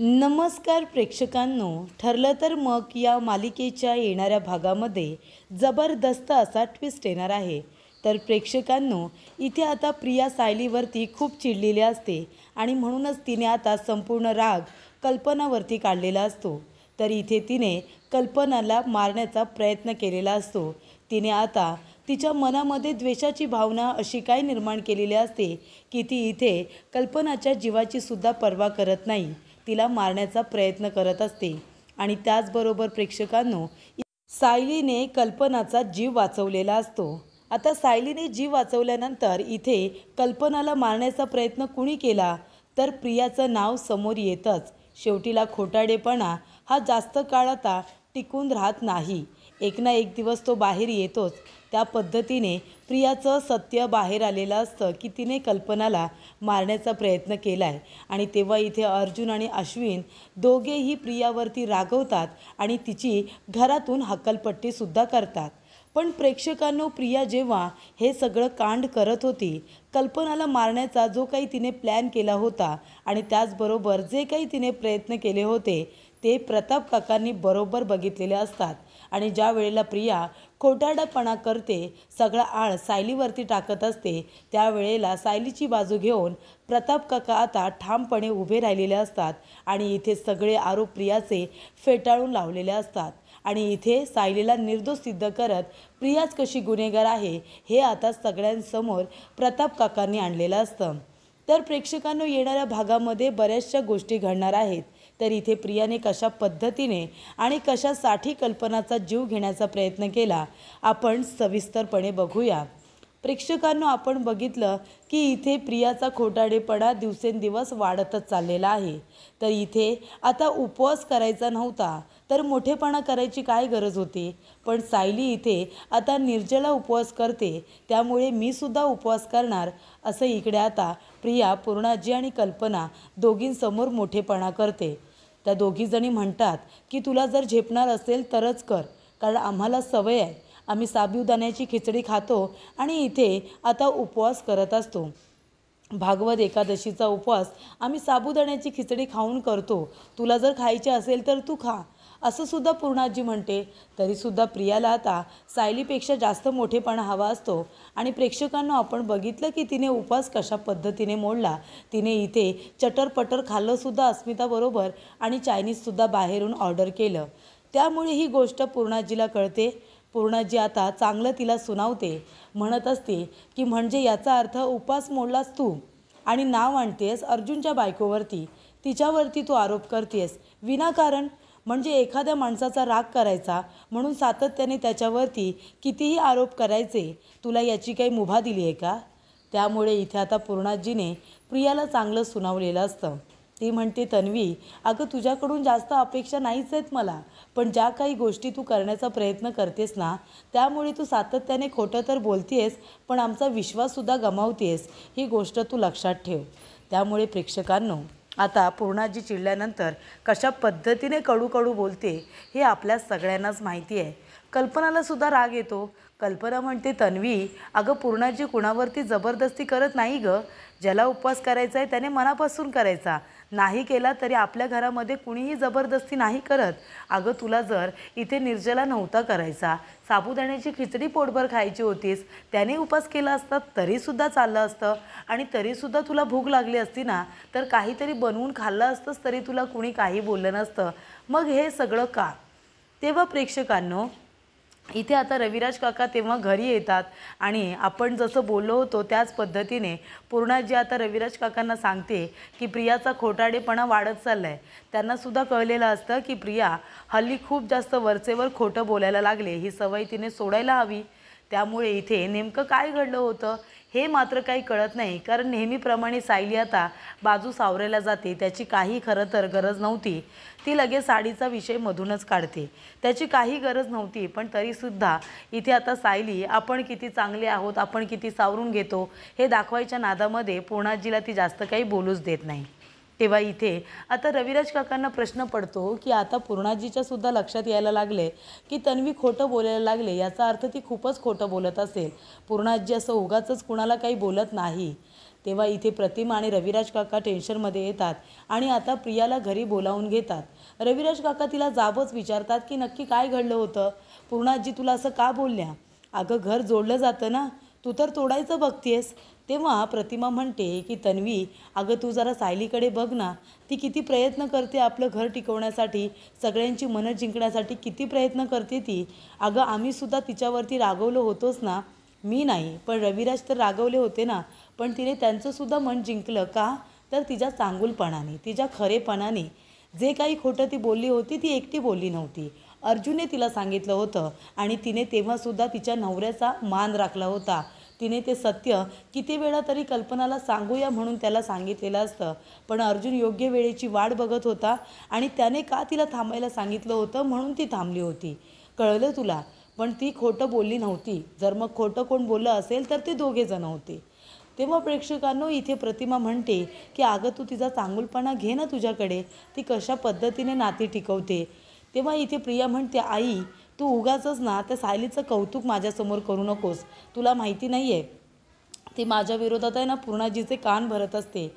नमस्कार प्रेक्षकांनो, ठरलं तर मग या मालिकेच्या येणाऱ्या भागामध्ये जबरदस्त असा ट्विस्ट येणार आहे. तर प्रेक्षकांनो, इथे आता प्रिया सायलीवरती खूप चिडलेली असते आणि म्हणूनच तिने आता संपूर्ण राग कल्पनावरती काढलेला असतो. तर इथे तिने कल्पनाला मारण्याचा प्रयत्न केलेला असतो. तिने आता तिच्या मनामध्ये द्वेषाची भावना अशी काय निर्माण केलेली असते की ती इथे कल्पनाच्या जीवाची सुद्धा पर्वा करत नाही, तिला मारण्याचा प्रयत्न करत असते. आणि त्याचबरोबर प्रेक्षकांनो, सायलीने कल्पनाचा जीव वाचवलेला असतो. आता सायलीने जीव वाचवल्यानंतर इथे कल्पनाला मारण्याचा प्रयत्न कुणी केला तर प्रियाचं नाव समोर येतच. शेवटीला खोटाडेपणा हा जास्त काळ आता टिकून राहत नाही, एक ना एक दिवस तो बाहेर येतोच. त्या पद्धतीने प्रियाचं सत्य बाहेर आलेलं असतं की तिने कल्पनाला मारण्याचा प्रयत्न केला आहे. आणि तेव्हा इथे अर्जुन आणि अश्विन दोघेही प्रियावरती रागवतात आणि तिची घरातून हक्कलपट्टीसुद्धा करतात. पण प्रेक्षकांनो, प्रिया जेव्हा हे सगळं कांड करत होती, कल्पनाला मारण्याचा जो काही तिने प्लॅन केला होता आणि त्याचबरोबर जे काही तिने प्रयत्न केले होते ते प्रताप काकांनी बरोबर बघितलेले असतात. आणि ज्या वेळेला प्रिया खोटारडेपणा करते, सगळा आळ सायलीवरती टाकत असते, त्यावेळेला सायलीची बाजू घेऊन प्रताप काका आता ठामपणे उभे राहिलेले असतात आणि इथे सगळे आरोप प्रियाचे फेटाळून लावलेले असतात. आणि इथे सायलीला निर्दोष सिद्ध करत प्रियाच कशी गुन्हेगार आहे हे आता सगळ्यांसमोर प्रताप काकांनी आणलेलं असतं. तर प्रेक्षकांनो, येणाऱ्या भागामध्ये बऱ्याचशा गोष्टी घडणार आहेत. तर इथे प्रियाने कशा पद्धतीने आणि कशासाठी कल्पनाचा जीव घेण्याचा प्रयत्न केला आपण सविस्तरपणे बघूया. प्रेक्षकांनो, आपण बघितलं की इथे प्रियाचा खोटारडेपणा दिवसेंदिवस वाढतच चाललेला आहे. तर इथे आता उपवास करायचा नव्हता तर मोठेपणा करायची काय गरज होती. पण सायली इथे आता निर्जला उपवास करते, त्यामुळे मी सुद्धा उपवास करणार असं इकडे आता प्रिया, पूर्णाजी आणि कल्पना दोघींसमोर मोठेपणा करते. त्या दोघीजणी म्हणतात की तुला जर झेपणार असेल तरच कर, कारण आम्हाला सवय आहे, आम्ही साबुदाण्याची खिचडी खातो आणि इथे आता उपवास करत असतो. भागवत एकादशीचा उपवास आम्ही साबुदाण्याची खिचडी खाऊन करतो, तुला जर खायची असेल तर तू खा, असं सुद्धा पूर्णाजी म्हणते. तरीसुद्धा प्रियाला आता सायलीपेक्षा जास्त मोठेपणा हवा असतो. आणि प्रेक्षकांना आपण बघितलं की तिने उपवास कशा पद्धतीने मोडला. तिने इथे चटरपटर खाल्लंसुद्धा अस्मिताबरोबर आणि चायनीजसुद्धा बाहेरून ऑर्डर केलं. त्यामुळे ही गोष्ट पूर्णाजीला कळते. पूर्णाजी आता चांगलं तिला सुनावते, म्हणत असते की म्हणजे याचा अर्थ उपवास मोडलास तू आणि नाव आणतेस अर्जुनच्या बायकोवरती, तिच्यावरती तू आरोप करतेस विनाकारण. म्हणजे एखाद्या माणसाचा राग करायचा म्हणून सातत्याने त्याच्यावरती कितीही आरोप करायचे, तुला याची काही मुभा दिली आहे का? त्यामुळे इथे आता पूर्णाजीने प्रियाला चांगलं सुनावलेलं असतं. ती म्हणते, तन्वी अगं, तुझ्याकडून जास्त अपेक्षा नाहीच आहेत मला, पण ज्या काही गोष्टी तू करण्याचा प्रयत्न करतेस ना, त्यामुळे तू सातत्याने खोटं तर बोलतेस पण आमचा विश्वाससुद्धा गमावतेस, ही गोष्ट तू लक्षात ठेव. त्यामुळे प्रेक्षकांनो, आता पूर्णाजी चिडल्यानंतर कशा पद्धतीने कडू कडू बोलते हे आपल्या सगळ्यांनाच माहिती आहे. कल्पनालासुद्धा राग येतो. कल्पना म्हणते, तन्वी अगं, पूर्णाजी कुणावरती जबरदस्ती करत नाही गं, ज्याला उपवास करायचा आहे त्याने मनापासून करायचा, नाही केला तरी आपल्या घरामध्ये कुणीही जबरदस्ती नाही करत. अगं, तुला जर इथे निर्जला नव्हता करायचा, साबुदाण्याची खिचडी पोटभर खायची होतीस, त्याने उपवास केला असता तरीसुद्धा चाललं असतं आणि तरीसुद्धा तुला भूक लागली असती ना, तर काहीतरी बनवून खाल्लं असतंच तरी तुला कुणी काही बोललं नसतं. मग हे सगळं का? तेव्हा प्रेक्षकांनो, इथे आता रविराज काका तेव्हा घरी येतात आणि आपण जसं बोललो होतो त्याच पद्धतीने पूर्णाजी आता रविराज काकांना सांगते की प्रियाचा खोटारडेपणा वाढत चालला आहे. त्यांनासुद्धा कळलेलं असतं की प्रिया हल्ली खूप जास्त वरचेवर खोटं बोलायला लागले, ही सवय तिने सोडायला हवी. त्यामुळे इथे नेमकं काय घडलं होतं हे मात्र काही कळत नाही, कारण नेहमीप्रमाणे सायली आता बाजू सावरायला जाते, त्याची काही खरं तर गरज नव्हती. ती लगेच साडीचा विषय मधूनच काढते, त्याची काही गरज नव्हती. पण तरीसुद्धा इथे आता सायली आपण किती चांगले आहोत, आपण किती सावरून घेतो हे दाखवायच्या नादामध्ये पूर्णाजीला ती जास्त काही बोलूच देत नाही. तेव्हा इथे आता रविराज काकांना प्रश्न पडतो की आता पूर्णाजीच्या सुद्धा लक्षात यायला लागले की तन्वी खोटं बोलायला लागले, याचा अर्थ ती खूपच खोटं बोलत असेल. पूर्णाजी असं उगाचच कुणाला काही बोलत नाही. तेव्हा इथे प्रतिमा आणि रविराज काका टेन्शनमध्ये येतात आणि आता प्रियाला घरी बोलावून घेतात. रविराज काका तिला जाबच विचारतात की नक्की काय घडलं होतं, पूर्णाजी तुला असं का बोलल्या? अगं घर जोडलं जातं ना, तू तर तोडायचं बघतेस. तेव्हा प्रतिमा म्हणते की तन्वी, अगं तू जरा सायलीकडे बघ ना, ती किती प्रयत्न करते आपलं घर टिकवण्यासाठी, सगळ्यांची मनं जिंकण्यासाठी किती प्रयत्न करते ती. अगं आम्हीसुद्धा तिच्यावरती रागवलो होतोच ना, मी नाही पण रविराज तर रागवले होते ना, पण तिने त्यांचंसुद्धा मन जिंकलं का? तर तिच्या चांगुलपणाने, तिच्या खरेपणाने. जे काही खोटं ती बोलली होती ती एकटी बोलली नव्हती, अर्जुनने तिला सांगितलं होतं आणि तिने तेव्हासुद्धा तिच्या नवऱ्याचा मान राखला होता. तिने ते सत्य किती वेळा तरी कल्पनाला सांगूया म्हणून त्याला सांगितलेलं असतं, पण अर्जुन योग्य वेळेची वाट बघत होता आणि त्याने का तिला थांबायला सांगितलं होतं म्हणून ती थांबली होती. कळलं तुला? पण ती खोटं बोलली नव्हती. जर मग खोटं कोण बोललं असेल तर ते दोघेजण होते. तेव्हा प्रेक्षकांनो इथे प्रतिमा म्हणते की अगं तू तिचा चांगुलपणा घे ना तुझ्याकडे, ती कशा पद्धतीने नाती टिकवते. तेव्हा इथे प्रिया म्हणते, आई तू उगाचच ना त्या सायलीचं कौतुक माझ्यासमोर करू नकोस. तुला माहिती नाही आहे, ती माझ्या विरोधात आहे ना पूर्णाजीचे कान भरत असते.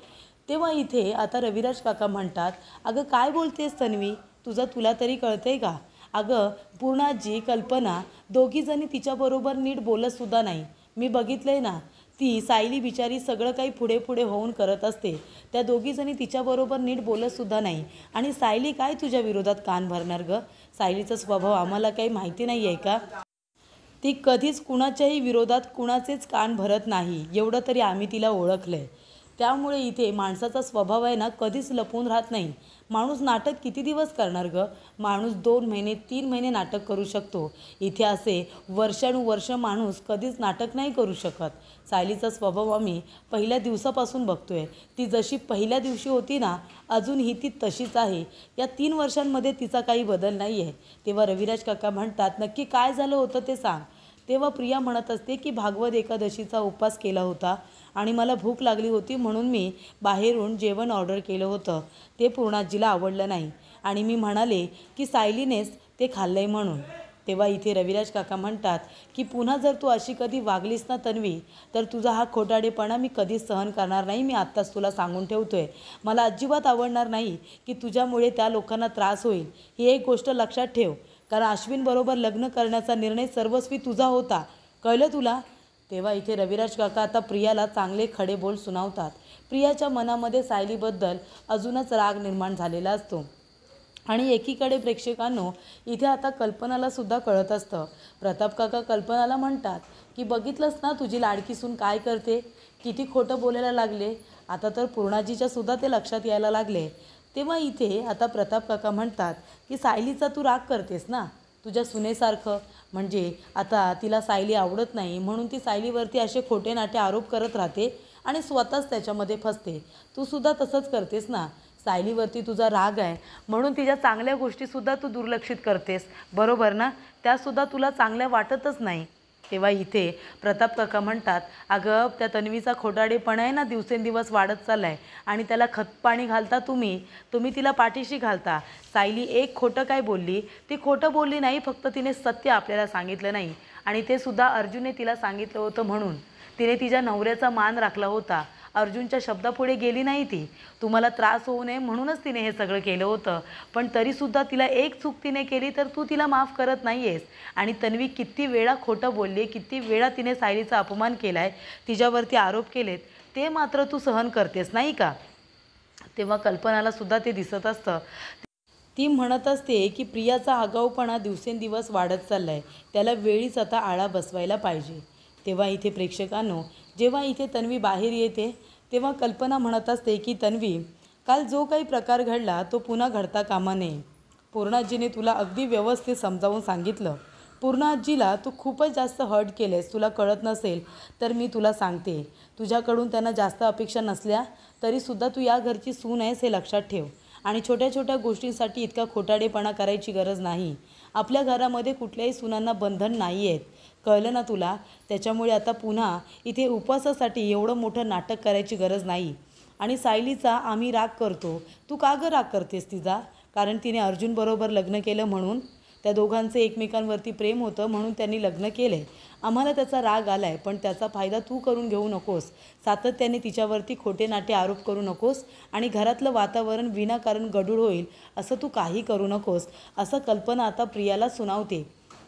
तेव्हा इथे आता रविराज काका म्हणतात, अगं काय बोलतेस तन्वी, तुला तरी कळतंय का? अगं पूर्णाजी, कल्पना दोघीजणी तिच्याबरोबर नीट बोलतसुद्धा नाही. मी बघितलंय ना, ती सायली बिचारी सगळं काही पुढे पुढे होऊन करत असते. त्या दोघीजणी तिच्याबरोबर नीट बोलतसुद्धा नाही. आणि सायली काय तुझ्या विरोधात कान भरणार गं? सायलीचा स्वभाव आम्हाला काही माहिती नाही आहे का? ती कधीच कुणाच्याही विरोधात कुणाचेच कान भरत नाही, एवढं तरी आम्ही तिला ओळखलं आहे. त्यामुळे इथे माणसाचा स्वभाव आहे ना कधीच लपून राहत नाही. माणूस नाटक किती दिवस करणार गं? माणूस 2 महिने 3 महिने नाटक करू शकतो. इथे असे वर्षानुवर्ष माणूस कधीच नाटक नाही करू शकत. सायलीचा स्वभाव आम्ही पहिल्या दिवसापासून बघतोय. ती जशी पहिल्या दिवशी होती ना, अजूनही ती तशीच आहे. या 3 वर्षांमध्ये तिचा काही बदल नाही आहे. तेव्हा रविराज काका म्हणतात, नक्की काय झालं होतं ते सांग. तेव्हा प्रिया म्हणत असते की भागवत एकादशीचा उपवास केला होता आणि मला भूक लागली होती म्हणून मी बाहेरून जेवण ऑर्डर केलं होतं. ते पूर्णाजीला आवडलं नाही आणि मी म्हणाले की सायलीनेच ते खाल्लं आहे म्हणून. तेव्हा इथे रविराज काका म्हणतात की पुन्हा जर तू अशी कधी वागलीस ना तन्वी, तर तुझा हा खोटाडेपणा मी कधीच सहन करणार नाही. मी आत्ताच तुला सांगून ठेवतोय. मला अजिबात आवडणार नाही की तुझ्यामुळे त्या लोकांना त्रास होईल. ही एक गोष्ट लक्षात ठेव, कारण अश्विनबरोबर लग्न करण्याचा निर्णय सर्वस्वी तुझा होता. कळलं तुला? तेव्हा इथे रविराज काका आता प्रियाला चांगले खडे बोल सुनावतात. प्रियाच्या मनामध्ये सायलीबद्दल अजूनच राग निर्माण झालेला असतो. आणि एकीकडे प्रेक्षकांनो इथे आता कल्पनाला सुद्धा कळत असतं. प्रताप काका कल्पनाला म्हणतात की बघितलंस ना तुझी लाडकी सून काय करते, किती खोटं बोलायला लागले. आता तर पूर्णाजीच्या सुद्धा ते लक्षात यायला लागले. तेव्हा इथे आता प्रताप काका म्हणतात की सायलीचा तू राग करतेस ना तुझ्या सुनेसारखं, म्हणजे आता तिला सायली आवडत नाही म्हणून ती सायलीवरती असे खोटे नाटे आरोप करत राहते आणि स्वतःच त्याच्यामध्ये फसते. तू सुद्धा तसंच करतेस ना. सायलीवरती तुझा राग आहे म्हणून तिच्या चांगल्या गोष्टीसुद्धा तू दुर्लक्षित करतेस, बरोबर ना? त्यासुद्धा तुला चांगल्या वाटतच नाही. तेव्हा इथे प्रताप काका म्हणतात, अगं त्या तन्वीचा खोटाडेपणा आहे ना दिवसेंदिवस वाढत चालला आहे आणि त्याला खतपाणी घालता तुम्ही तिला पाठीशी घालता. सायली एक खोटं काय बोलली, ती खोटं बोलली नाही, फक्त तिने सत्य आपल्याला सांगितलं नाही आणि ते सुद्धा अर्जुनने तिला सांगितलं होतं म्हणून. तिने तिच्या नवऱ्याचा मान राखला होता. अर्जुनच्या शब्दापुढे गेली नाही ती. तुम्हाला त्रास होऊ नये म्हणूनच तिने हे सगळं केलं होतं. पण तरीसुद्धा तिला एक चूक तिने केली तर तू तिला माफ करत नाही आहेस. आणि तन्वी किती वेळा खोटं बोलली, किती वेळा तिने सायलीचा अपमान केला आहे, तिच्यावरती आरोप केलेत, ते मात्र तू सहन करतेस नाही का? तेव्हा कल्पनाला सुद्धा ते दिसत असतं. ती म्हणत असते की प्रियाचा आगाऊपणा दिवसेंदिवस वाढत चालला आहे, त्याला वेळीच आता आळा बसवायला पाहिजे. तेव्हा इथे प्रेक्षकांनो जेव्हा इथे तन्वी बाहेर येते तेव्हा कल्पना म्हणत असते की तन्वी, काल जो काही प्रकार घडला तो पुन्हा घडता कामा नये. पूर्णाजीने तुला अगदी व्यवस्थित समजावून सांगितलं. पूर्णाजीला तू खूपच जास्त हर्ट केलेस. तुला कळत नसेल तर मी तुला सांगते, तुझ्याकडून त्यांना जास्त अपेक्षा नसल्या तरीसुद्धा तू या घरची सून आहेस हे लक्षात ठेव. आणि छोट्या छोट्या गोष्टींसाठी इतका खोटाडेपणा करायची गरज नाही. आपल्या घरामध्ये कुठल्याही सुनांना बंधन नाही आहेत, कळलं ना तुला? त्याच्यामुळे आता पुन्हा इथे उपवासासाठी एवढं मोठं नाटक करायची गरज नाही. आणि सायलीचा आम्ही राग करतो, तू का गं राग करतेस तिचा? कारण तिने अर्जुनबरोबर लग्न केलं म्हणून. त्या दोघांचे एकमेकांवरती प्रेम होतं म्हणून त्यांनी लग्न केले. आम्हाला त्याचा राग आलाय, पण त्याचा फायदा तू करून घेऊ नकोस. सातत्याने तिच्यावरती खोटे नाटे आरोप करू नकोस आणि घरातलं वातावरण विनाकारण गढूळ होईल असं तू काही करू नकोस, असं कल्पना आता प्रियाला सुनावते.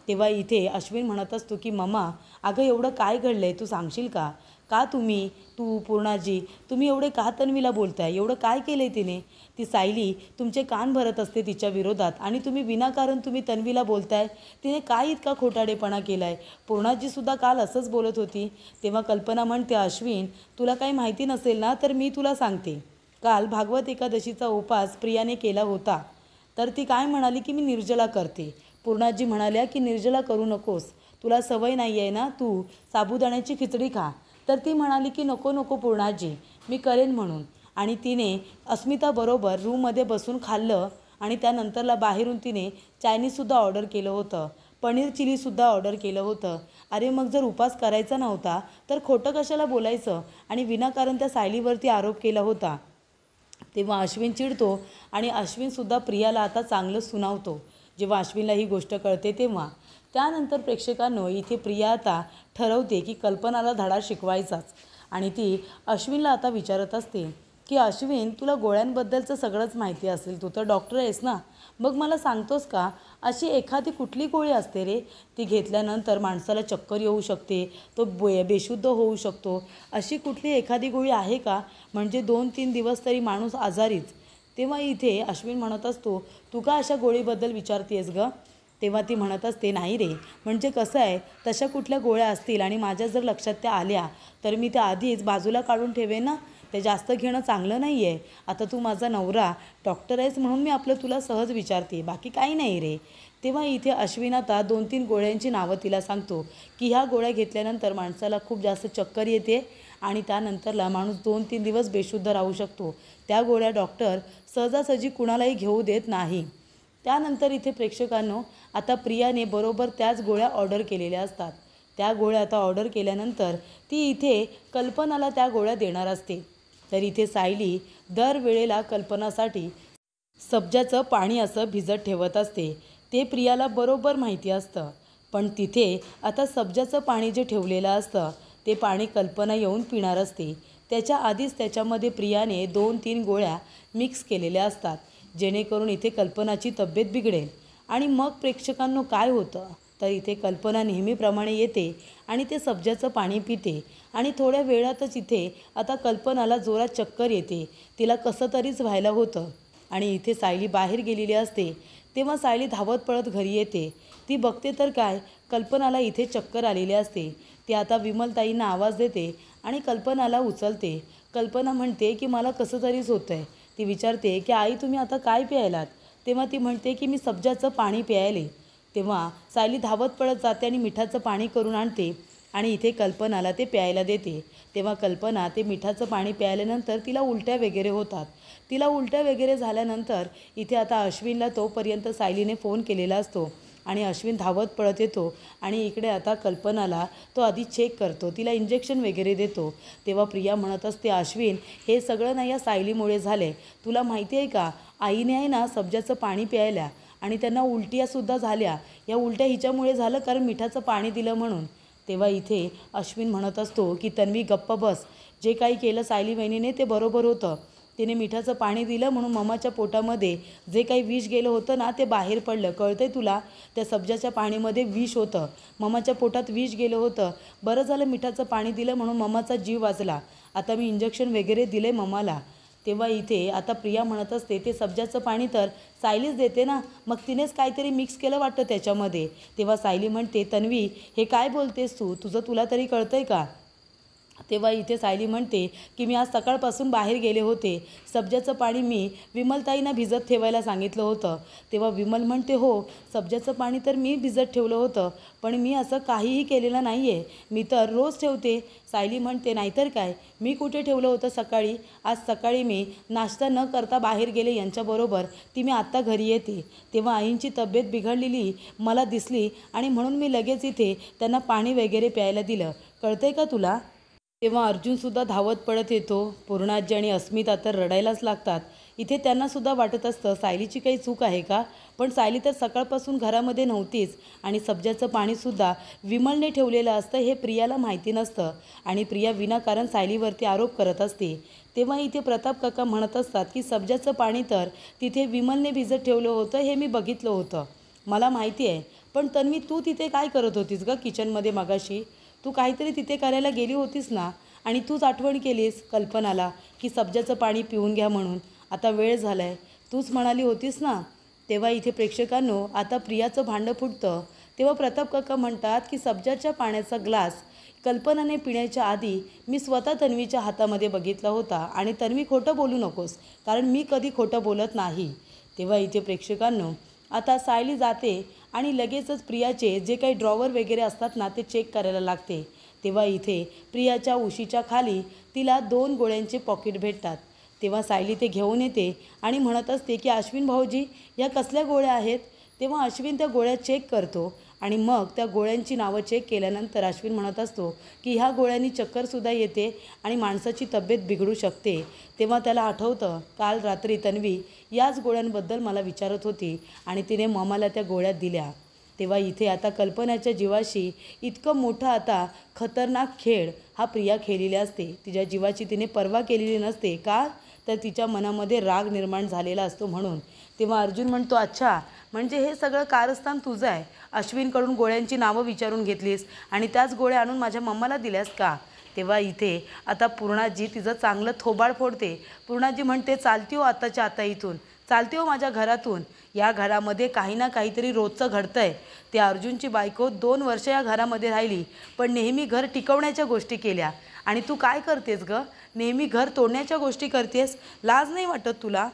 तेव्हा इथे अश्विन म्हणत असतो की मम्मा, अगं एवढं काय घडलंय तू सांगशील का? का तू पूर्णाजी तुम्ही एवढे का तन्वीला बोलताय? एवढं काय केलंय तिने? ती सायली तुमचे कान भरत असते तिच्या विरोधात आणि तुम्ही विनाकारण तन्वीला बोलताय. तिने काय इतका खोटाडेपणा केलाय? पूर्णाजीसुद्धा काल असंच बोलत होती. तेव्हा कल्पना म्हणते, अश्विन तुला काही माहिती नसेल ना तर मी तुला सांगते. काल भागवत एकादशीचा उपास प्रियाने केला होता, तर ती काय म्हणाली की मी निर्जला करते. पूर्णाजी म्हणाल्या की निर्जला करू नकोस, तुला सवय नाही आहे ना, तू साबुदाण्याची खिचडी खा. तर ती म्हणाली की नको नको पूर्णाजी, मी करेन म्हणून. आणि तिने अस्मिताबरोबर रूममध्ये बसून खाल्लं आणि त्यानंतरला बाहेरून तिने चायनीजसुद्धा ऑर्डर केलं होतं, पनीर चिलीसुद्धा ऑर्डर केलं होतं. अरे मग जर उपास करायचा नव्हता तर खोटं कशाला बोलायचं आणि विनाकारण त्या सायलीवरती आरोप केला होता. तेव्हा अश्विन चिडतो आणि अश्विनसुद्धा प्रियाला आता चांगलं सुनावतो. जेव्हा अश्विनला ही गोष्ट कळते तेव्हा त्यानंतर प्रेक्षकांनो इथे प्रिया आता ठरवते की कल्पनाला धडा शिकवायचाच. आणि ती अश्विनला आता विचारत असते की अश्विन, तुला गोळ्यांबद्दलचं सगळंच माहिती असेल, तू तर डॉक्टर आहेस ना, मग मला सांगतोस का अशी एखादी कुठली गोळी असते रे, ती घेतल्यानंतर माणसाला चक्कर येऊ शकते, तो बेशुद्ध होऊ शकतो, अशी कुठली एखादी गोळी आहे का? म्हणजे 2-3 दिवस तरी माणूस आजारीच. तेव्हा इथे अश्विन म्हणत असतो, तू का अशा गोळीबद्दल विचारतेस गं? तेव्हा ती म्हणत असते, नाही रे, म्हणजे कसं आहे, तशा कुठल्या गोळ्या असतील आणि माझ्या जर लक्षात त्या आल्या तर मी त्या आधीच बाजूला काढून ठेवेन ना, ते जास्त घेणं चांगलं नाही आहे. आता तू माझा नवरा डॉक्टर आहेस म्हणून मी आपलं तुला सहज विचारते, बाकी काही नाही रे. तेव्हा इथे अश्विन आता 2-3 गोळ्यांची नावं तिला सांगतो की ह्या गोळ्या घेतल्यानंतर माणसाला खूप जास्त चक्कर येते आणि त्यानंतरला माणूस 2-3 दिवस बेशुद्ध राहू शकतो. त्या गोळ्या डॉक्टर सहजासहजी कुणालाही घेऊ देत नाही. त्यानंतर इथे प्रेक्षकांनो आता प्रियाने बरोबर त्याच गोळ्या ऑर्डर केलेल्या असतात. त्या गोळ्या आता ऑर्डर केल्यानंतर ती इथे कल्पनाला त्या गोळ्या देणार असते. तर इथे सायली दरवेळेला कल्पनासाठी सब्जाचं पाणी असं भिजत ठेवत असते. ते प्रियाला बरोबर माहिती असतं, पण तिथे आता सब्जाचं पाणी जे ठेवलेलं असतं ते पाणी कल्पना येऊन पिणार असते. त्याच्या आधीच त्याच्यामध्ये प्रियाने 2-3 गोळ्या मिक्स केलेल्या असतात, जेणेकरून इथे कल्पनाची तब्येत बिघडेल. आणि मग प्रेक्षकांनो काय होतं, तर इथे कल्पना नेहमीप्रमाणे येते आणि ते सब्जाचं पाणी पिते आणि थोड्या वेळातच इथे आता कल्पनाला जोरात चक्कर येते. तिला कसं तरीच व्हायला होतं आणि इथे सायली बाहेर गेलेली असते. तेव्हा सायली धावत पळत घरी येते. ती बघते तर काय, कल्पनाला इथे चक्कर आलेली असते. ती आता विमलताईंना आवाज देते आणि कल्पनाला उचलते. कल्पना म्हणते की मला कसं तरीच होतं आहे. ती विचारते की आई तुम्ही आता काय प्यायलात? तेव्हा ती म्हणते की मी सब्जाचं पाणी प्यायले. तेव्हा सायली धावत पळत जाते आणि मिठाचं पाणी करून आणते आणि इथे कल्पनाला ते प्यायला देते. तेव्हा कल्पना ते मिठाचं पाणी प्यायल्यानंतर तिला उलट्या वगैरे होतात. तिला उलट्या वगैरे झाल्यानंतर इथे आता अश्विनला तोपर्यंत सायलीने फोन केलेला असतो आणि अश्विन धावत पळत येतो आणि इकडे आता कल्पनाला तो आधी चेक करतो, तिला इंजेक्शन वगैरे देतो. तेव्हा प्रिया म्हणत असते, अश्विन हे सगळं ना या सायलीमुळे झाले. तुला माहिती आहे का, आईने आहे ना सब्जाचं पाणी प्यायल्या आणि त्यांना उलट्यासुद्धा झाल्या. या उलट्या हिच्यामुळे झालं कारण मिठाचं पाणी दिलं म्हणून. तेव्हा इथे अश्विन म्हणत असतो की तन्वी गप्प बस, जे काही केलं सायली वहिनीने ते बरोबर होतं. तिने मिठाचं पाणी दिलं म्हणून मम्माच्या पोटामध्ये जे काही विष गेलं होतं ना ते बाहेर पडलं, कळतंय तुला? त्या सब्जाच्या पाणीमध्ये विष होतं, मम्माच्या पोटात विष गेलं होतं. बरं झालं मिठाचं पाणी दिलं म्हणून मम्माचा जीव वाचला. आता मी इंजेक्शन वगैरे दिले मम्माला. तेव्हा इथे आता प्रिया म्हणत असते, ते सब्जाचं पाणी तर सायलीच देते ना, मग तिनेच काहीतरी मिक्स केलं वाटतं त्याच्यामध्ये. तेव्हा सायली म्हणते, तन्वी हे काय बोलतेस तू, तुला तरी कळतंय का? तेव्हा इथे सायली म्हणते की मी आज सकाळपासून बाहेर गेले होते, सब्जाचं पाणी मी विमलताईंना भिजत ठेवायला सांगितलं होतं. तेव्हा विमल म्हणते, हो सब्जाचं पाणी तर मी भिजत ठेवलं होतं, पण मी असं काहीही केलेलं नाही आहे, मी तर रोज ठेवते. सायली म्हणते, नाहीतर काय, मी कुठे ठेवलं होतं सकाळी? आज सकाळी मी नाश्ता न करता बाहेर गेले यांच्याबरोबर, ती मी आत्ता घरी येते तेव्हा आईंची तब्येत बिघडलेली मला दिसली आणि म्हणून मी लगेच इथे त्यांना पाणी वगैरे प्यायला दिलं, कळतंय का तुला? तेव्हा अर्जुनसुद्धा धावत पळत येतो. पूर्णाजी आणि अस्मिता तर रडायलाच लागतात. इथे त्यांनासुद्धा वाटत असतं सायलीची काही चूक आहे का, पण सायली तर सकाळपासून घरामध्ये नव्हतीच आणि सब्जाचं पाणीसुद्धा विमलने ठेवलेलं असतं हे प्रियाला माहिती नसतं आणि प्रिया विनाकारण सायलीवरती आरोप करत असते। तेव्हा इथे प्रताप काका म्हणत असतात की सब्जाचं पाणी तर तिथे विमलने भिजत ठेवलं होतं, हे मी बघितलं होतं, मला माहिती आहे। पण तन्वी, तू तिथे काय करत होतीस ग किचनमध्ये मगाशी? तू काहीतरी तिथे करायला गेली होतीस ना, आणि तूच आठवण केलीस कल्पनाला की सब्जाचं पाणी पिऊन घ्या म्हणून, आता वेळ झाला आहे, तूच म्हणाली होतीस ना। तेव्हा इथे प्रेक्षकांनो आता प्रियाचं भांडं फुटतं। तेव्हा प्रताप काका म्हणतात की सब्जाच्या पाण्याचा ग्लास कल्पनाने पिण्याच्या आधी मी स्वतः तन्वीच्या हातामध्ये बघितला होता आणि तन्वी खोटं बोलू नकोस, कारण मी कधी खोटं बोलत नाही। तेव्हा इथे प्रेक्षकांनो आता सायली जाते आणि लगेचच प्रियाचे जे काही ड्रॉवर वगैरे असतात ना ते चेक करायला लागते। तेव्हा इथे प्रियाच्या उशीच्या खाली तिला 2 गोळ्यांचे पॉकेट भेटतात। तेव्हा सायली ते घेऊन येते आणि म्हणत असते की अश्विन भाऊजी, या कसल्या गोळ्या आहेत? तेव्हा अश्विन त्या गोळ्या चेक करतो आणि मग त्या गोळ्यांची नावं चेक केल्यानंतर अश्विन म्हणत असतो की ह्या गोळ्यांनी चक्करसुद्धा येते आणि माणसाची तब्येत बिघडू शकते। तेव्हा त्याला आठवतं काल रात्री तन्वी याच गोळ्यांबद्दल मला विचारत होती आणि तिने ममाला त्या गोळ्या दिल्या। तेव्हा इथे आता कल्पनाच्या जीवाशी इतकं मोठं आता खतरनाक खेळ हा प्रिया खेळलेली असते। तिच्या जीवाची तिने पर्वा केलेली नसते, का तर तिच्या मनामध्ये राग निर्माण झालेला असतो म्हणून। तेव्हा अर्जुन म्हणतो, अच्छा, म्हणजे हे सगळं कारस्थान तुझं आहे, अश्विनकडून गोळ्यांची नावं विचारून घेतलीस आणि त्याच गोळ्या आणून माझ्या मम्माला दिल्यास का? तेव्हा इथे आता पूर्णाजी तिचं चांगलं थोबाड फोडते। पूर्णाजी म्हणते, चालती हो आताच्या आता इथून, चालती हो माझ्या घरातून, या घरामध्ये काही ना काहीतरी रोजचं घडतं आहे। ते अर्जुनची बायको 2 वर्ष या घरामध्ये राहिली पण नेहमी घर टिकवण्याच्या गोष्टी केल्या आणि तू काय करतेस ग, नेहमी घर तोडण्याच्या गोष्टी करतेस, लाज नाही वाटत तुला?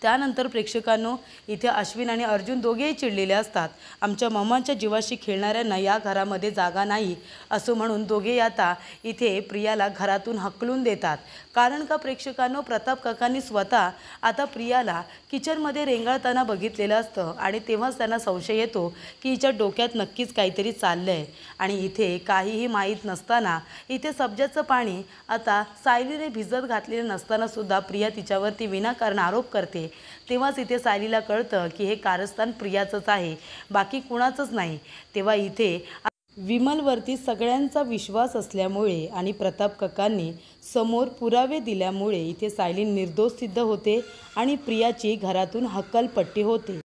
त्यानंतर प्रेक्षकांनो इथे अश्विन आणि अर्जुन दोघेही चिडलेले असतात। आमच्या मम्माच्या जीवाशी खेळणाऱ्यांना या घरामध्ये जागा नाही असं म्हणून दोघेही आता इथे प्रियाला घरातून हकलून देतात। कारण का प्रेक्षकांनो, प्रताप काकांनी स्वतः आता प्रियाला किचनमध्ये रेंगाळताना बघितलेलं असतं आणि तेव्हाच त्यांना संशय येतो की हिच्या डोक्यात नक्कीच काहीतरी चाललं आहे आणि इथे काहीही माहीत नसताना इथे सब्जाचं पाणी आता सायलीने भिजत घातलेलं नसतानासुद्धा प्रिया तिच्यावरती विनाकारण आरोप करते। तेव्हाच इथे सायलीला कळतं की हे कारस्थान प्रियाचंच आहे, बाकी कुणाचंच नाही। तेव्हा इथे विमलवरती सगळ्यांचा विश्वास असल्यामुळे आणि प्रताप काकांनी समोर पुरावे दिल्यामुळे इथे सायली निर्दोष सिद्ध होते आणि प्रियाची घरातून हक्कलपट्टी होते।